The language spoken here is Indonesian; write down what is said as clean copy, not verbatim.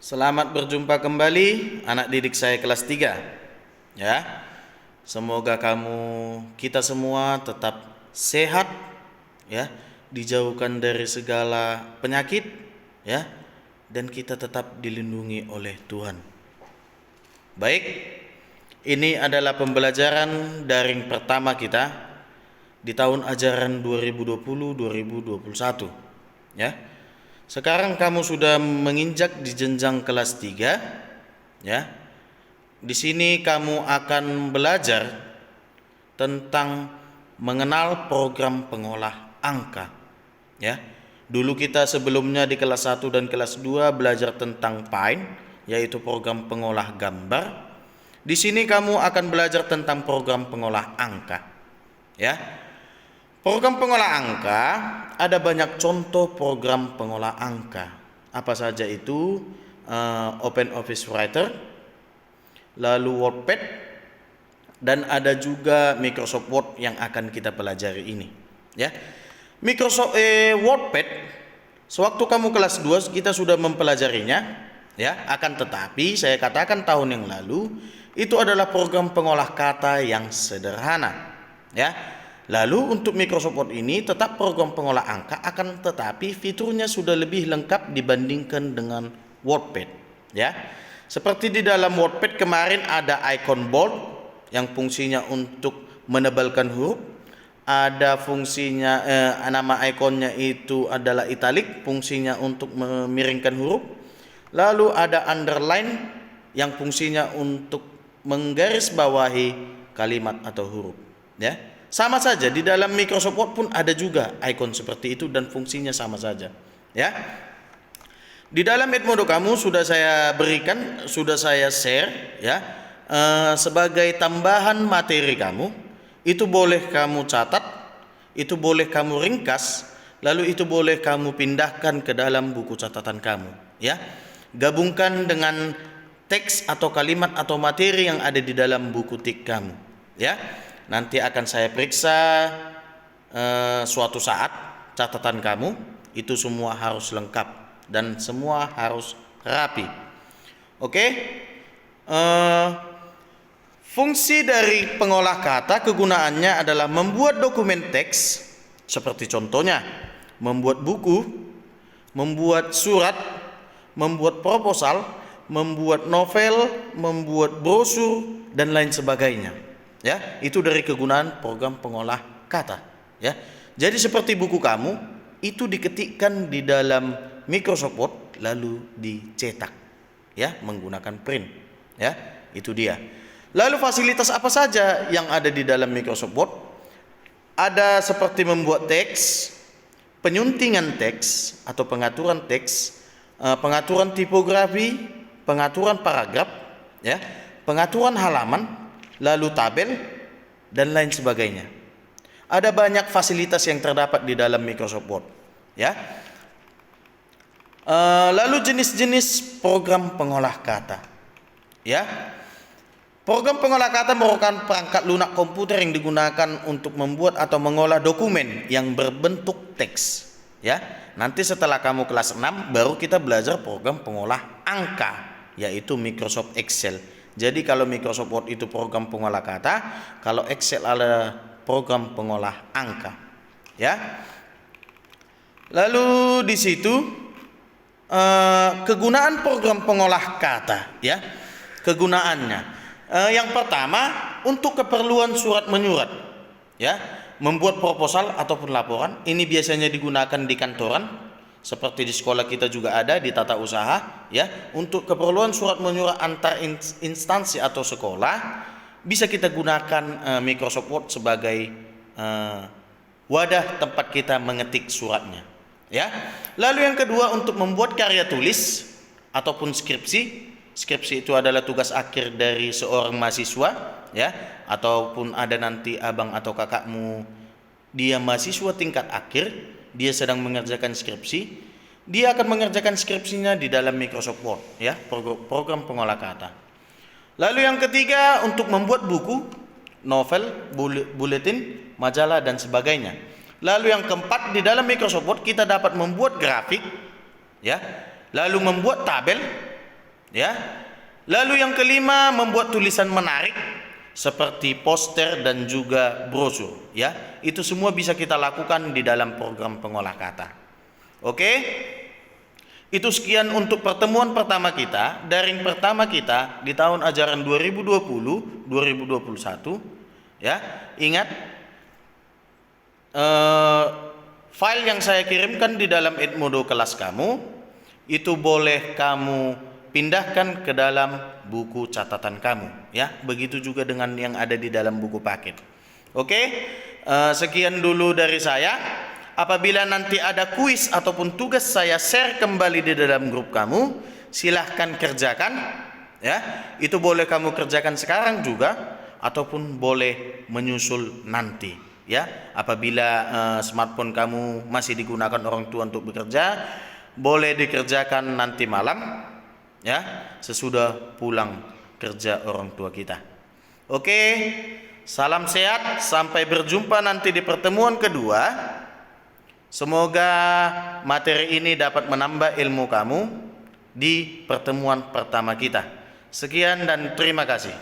Selamat berjumpa kembali anak didik saya kelas 3. Ya. Semoga kita semua tetap sehat ya, dijauhkan dari segala penyakit ya, dan kita tetap dilindungi oleh Tuhan. Baik, ini adalah pembelajaran daring pertama kita di tahun ajaran 2020-2021 ya. Sekarang kamu sudah menginjak di jenjang kelas 3 ya. Di sini kamu akan belajar tentang mengenal program pengolah angka ya. Dulu kita sebelumnya di kelas 1 dan kelas 2 belajar tentang Paint, yaitu program pengolah gambar. Di sini kamu akan belajar tentang program pengolah angka ya. Program pengolah angka, ada banyak contoh program pengolah angka. Apa saja itu? Open Office Writer, lalu WordPad, dan ada juga Microsoft Word yang akan kita pelajari ini. Ya, Microsoft WordPad, sewaktu kamu kelas 2 kita sudah mempelajarinya. Ya, akan tetapi saya katakan tahun yang lalu itu adalah program pengolah kata yang sederhana. Ya. Lalu untuk Microsoft Word ini tetap program pengolah angka, akan tetapi fiturnya sudah lebih lengkap dibandingkan dengan WordPad ya. Seperti di dalam WordPad kemarin ada icon bold yang fungsinya untuk menebalkan huruf, ada fungsinya nama ikonnya itu adalah italic, fungsinya untuk memiringkan huruf. Lalu ada underline yang fungsinya untuk menggarisbawahi kalimat atau huruf ya. Sama saja di dalam Microsoft Word pun ada juga icon seperti itu dan fungsinya sama saja ya. Di dalam Edmodo kamu sudah saya berikan, sudah saya share ya, sebagai tambahan materi kamu. Itu boleh kamu catat, itu boleh kamu ringkas, lalu itu boleh kamu pindahkan ke dalam buku catatan kamu ya. Gabungkan dengan teks atau kalimat atau materi yang ada di dalam buku tik kamu ya. Nanti akan saya periksa suatu saat catatan kamu itu semua harus lengkap dan semua harus rapi. Oke? Fungsi dari pengolah kata kegunaannya adalah membuat dokumen teks, seperti contohnya membuat buku, membuat surat, membuat proposal, membuat novel, membuat brosur, dan lain sebagainya. Ya, itu dari kegunaan program pengolah kata ya. Jadi seperti buku kamu itu diketikkan di dalam Microsoft Word lalu dicetak ya menggunakan print ya. Itu dia. Lalu fasilitas apa saja yang ada di dalam Microsoft Word? Ada seperti membuat teks, penyuntingan teks atau pengaturan teks, pengaturan tipografi, pengaturan paragraf ya, pengaturan halaman, lalu tabel, dan lain sebagainya. Ada banyak fasilitas yang terdapat di dalam Microsoft Word ya. Lalu jenis-jenis program pengolah kata ya. Program pengolah kata merupakan perangkat lunak komputer yang digunakan untuk membuat atau mengolah dokumen yang berbentuk teks ya. Nanti setelah kamu kelas 6 baru kita belajar program pengolah angka, yaitu Microsoft Excel. Jadi kalau Microsoft Word itu program pengolah kata, kalau Excel adalah program pengolah angka ya. Lalu di situ kegunaan program pengolah kata ya. Kegunaannya yang pertama untuk keperluan surat menyurat ya, membuat proposal ataupun laporan. Ini biasanya digunakan di kantoran, seperti di sekolah kita juga ada di tata usaha ya. Untuk keperluan surat menyurat antar instansi atau sekolah bisa kita gunakan Microsoft Word sebagai wadah tempat kita mengetik suratnya ya. Lalu yang kedua untuk membuat karya tulis ataupun skripsi. Skripsi itu adalah tugas akhir dari seorang mahasiswa ya, ataupun ada nanti abang atau kakakmu dia mahasiswa tingkat akhir, dia sedang mengerjakan skripsi, dia akan mengerjakan skripsinya di dalam Microsoft Word ya, program pengolah kata. Lalu yang ketiga untuk membuat buku, novel, buletin, majalah, dan sebagainya. Lalu yang keempat di dalam Microsoft Word kita dapat membuat grafik ya, lalu membuat tabel, Ya. Lalu yang kelima, membuat tulisan menarik seperti poster dan juga brosur, ya. Itu semua bisa kita lakukan di dalam program pengolah kata. Oke? Itu sekian untuk pertemuan pertama kita, daring pertama kita di tahun ajaran 2020-2021. Ya, ingat file yang saya kirimkan di dalam Edmodo kelas kamu itu boleh kamu pindahkan ke dalam buku catatan kamu, ya. Begitu juga dengan yang ada di dalam buku paket. Oke, sekian dulu dari saya. Apabila nanti ada kuis ataupun tugas, saya share kembali di dalam grup kamu, silahkan kerjakan, ya. Itu boleh kamu kerjakan sekarang juga ataupun boleh menyusul nanti, ya. Apabila smartphone kamu masih digunakan orang tua untuk bekerja, boleh dikerjakan nanti malam, ya, sesudah pulang kerja orang tua kita. Oke, salam sehat, sampai berjumpa nanti di pertemuan kedua. Semoga materi ini dapat menambah ilmu kamu di pertemuan pertama kita. Sekian dan terima kasih.